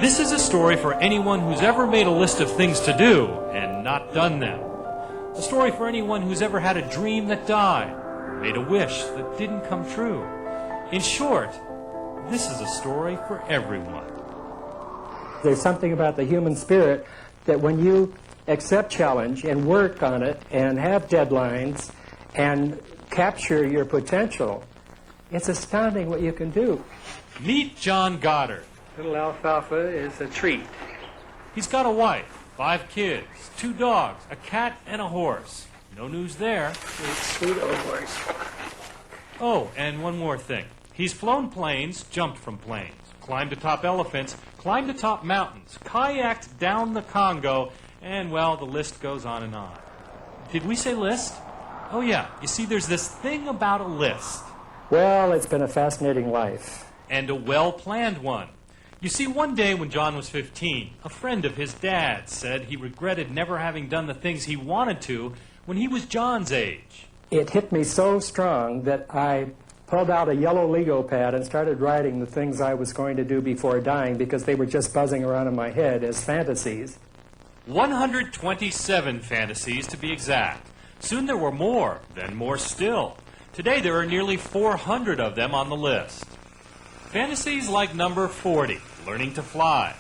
This is a story for anyone who's ever made a list of things to do and not done them. A story for anyone who's ever had a dream that died, or made a wish that didn't come true. In short, this is a story for everyone. There's something about the human spirit that when you accept challenge and work on it and have deadlines and capture your potential, it's astounding what you can do. Meet John Goddard. Little alfalfa is a treat. He's got a wife, 5 kids, 2 dogs, a cat, and a horse. No news there. Sweet old horse. Oh, and one more thing. He's flown planes, jumped from planes, climbed atop elephants, climbed atop mountains, kayaked down the Congo, and, well, the list goes on and on. Did we say list? Oh, yeah. You see, there's this thing about a list. Well, it's been a fascinating life. And a well-planned one. You see, one day when John was 15, a friend of his dad's said he regretted never having done the things he wanted to when he was John's age. It hit me so strong that I pulled out a yellow Lego pad and started writing the things I was going to do before dying because they were just buzzing around in my head as fantasies. 127 fantasies to be exact. Soon there were more, then more still. Today there are nearly 400 of them on the list. Fantasies like number 40, learning to fly.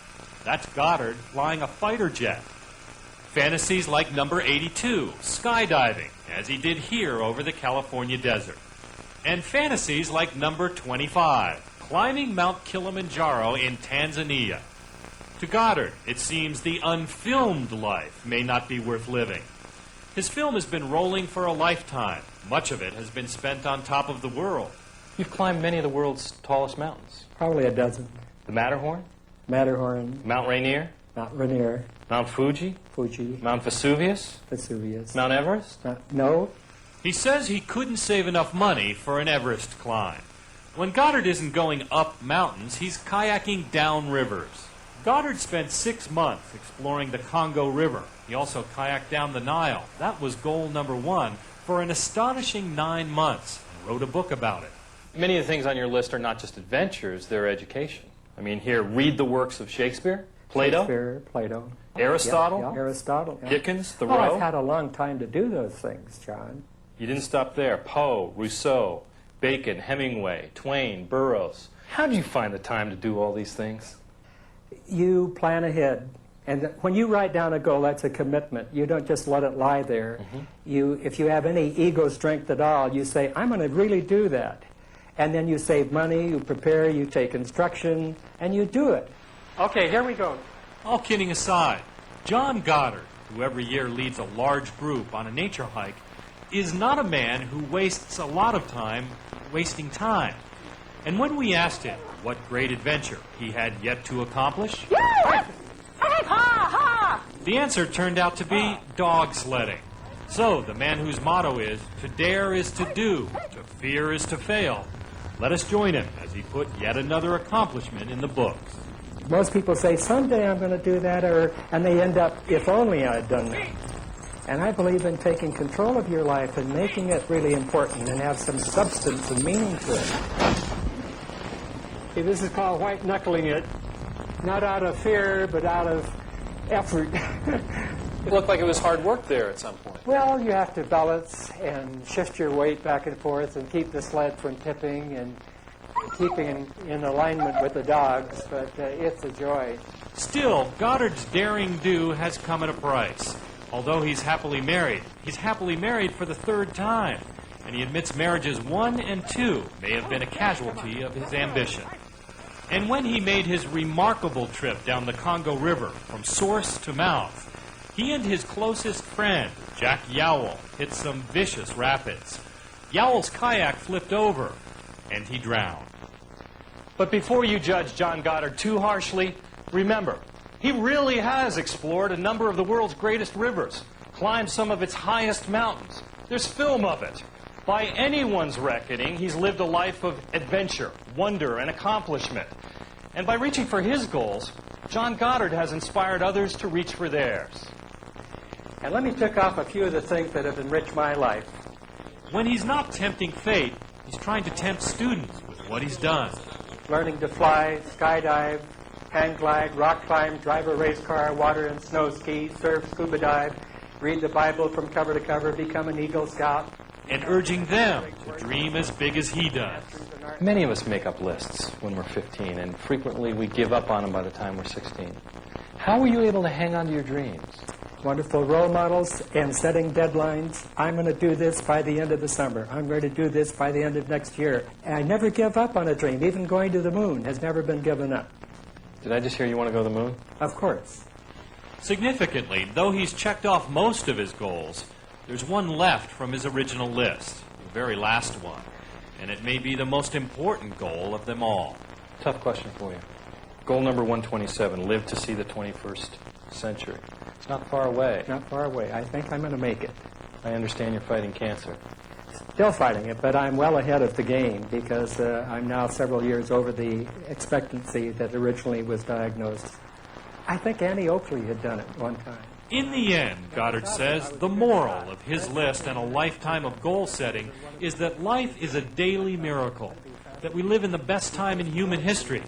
That's Goddard flying a fighter jet. Fantasies like number 82, skydiving, as he did here over the California desert. And fantasies like number 25, climbing Mount Kilimanjaro in Tanzania. To Goddard, it seems the unfilmed life may not be worth living. His film has been rolling for a lifetime. Much of it has been spent on top of the world. You've climbed many of the world's tallest mountains. Probably a dozen. The Matterhorn? Matterhorn. Mount Rainier? Mount Rainier. Mount Fuji? Fuji. Mount Vesuvius? Vesuvius. Mount Everest? No. He says he couldn't save enough money for an Everest climb. When Goddard isn't going up mountains, he's kayaking down rivers. Goddard spent 6 months exploring the Congo River. He also kayaked down the Nile. That was goal number 1 for an astonishing 9 months, and wrote a book about it. Many of the things on your list are not just adventures, they're education. I mean, here, read the works of Shakespeare, Plato, Aristotle, Yeah, Aristotle. Yeah. Dickens, Thoreau. I've had a long time to do those things, John. You didn't stop there. Poe, Rousseau, Bacon, Hemingway, Twain, Burroughs. How do you find the time to do all these things? You plan ahead. And when you write down a goal, that's a commitment. You don't just let it lie there. If you have any ego strength at all, you say, I'm going to really do that. And then you save money, you prepare, you take instruction, and you do it. Okay, here we go. All kidding aside, John Goddard, who every year leads a large group on a nature hike, is not a man who wastes a lot of time wasting time. And when we asked him what great adventure he had yet to accomplish, the answer turned out to be dog sledding. So, the man whose motto is, to dare is to do, to fear is to fail. Let us join him as he put yet another accomplishment in the books. Most people say, someday I'm going to do that, and they end up, if only I'd done that. And I believe in taking control of your life and making it really important and have some substance and meaning to it. See, this is called white-knuckling it, not out of fear, but out of effort. It looked like it was hard work there at some point. Well, you have to balance and shift your weight back and forth and keep the sled from tipping and keeping in alignment with the dogs, but it's a joy. Still, Goddard's daring do has come at a price. Although he's happily married for the 3rd time, and he admits marriages 1 and 2 may have been a casualty of his ambition. And when he made his remarkable trip down the Congo River from source to mouth, he and his closest friend, Jack Yowell, hit some vicious rapids. Yowell's kayak flipped over, and he drowned. But before you judge John Goddard too harshly, remember, he really has explored a number of the world's greatest rivers, climbed some of its highest mountains. There's film of it. By anyone's reckoning, he's lived a life of adventure, wonder, and accomplishment. And by reaching for his goals, John Goddard has inspired others to reach for theirs. And let me tick off a few of the things that have enriched my life. When he's not tempting fate, he's trying to tempt students with what he's done. Learning to fly, skydive, hang glide, rock climb, drive a race car, water and snow ski, surf, scuba dive, read the Bible from cover to cover, become an Eagle Scout. And urging them to dream as big as he does. Many of us make up lists when we're 15, and frequently we give up on them by the time we're 16. How were you able to hang on to your dreams? Wonderful role models and setting deadlines. I'm going to do this by the end of the summer. I'm going to do this by the end of next year. And I never give up on a dream. Even going to the moon has never been given up. Did I just hear you want to go to the moon? Of course. Significantly, though he's checked off most of his goals, there's one left from his original list, the very last one, and it may be the most important goal of them all. Tough question for you. Goal number 127, live to see the 21st century. It's not far away. Not far away. I think I'm going to make it. I understand you're fighting cancer. Still fighting it, but I'm well ahead of the game because I'm now several years over the expectancy that originally was diagnosed. I think Annie Oakley had done it one time. In the end, Goddard says, the moral of his list and a lifetime of goal setting is that life is a daily miracle, that we live in the best time in human history,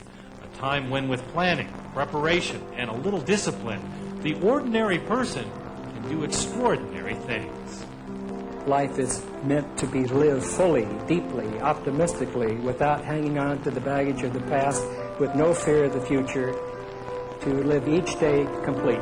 a time when with planning, preparation, and a little discipline, the ordinary person can do extraordinary things. Life is meant to be lived fully, deeply, optimistically, without hanging on to the baggage of the past, with no fear of the future, to live each day complete.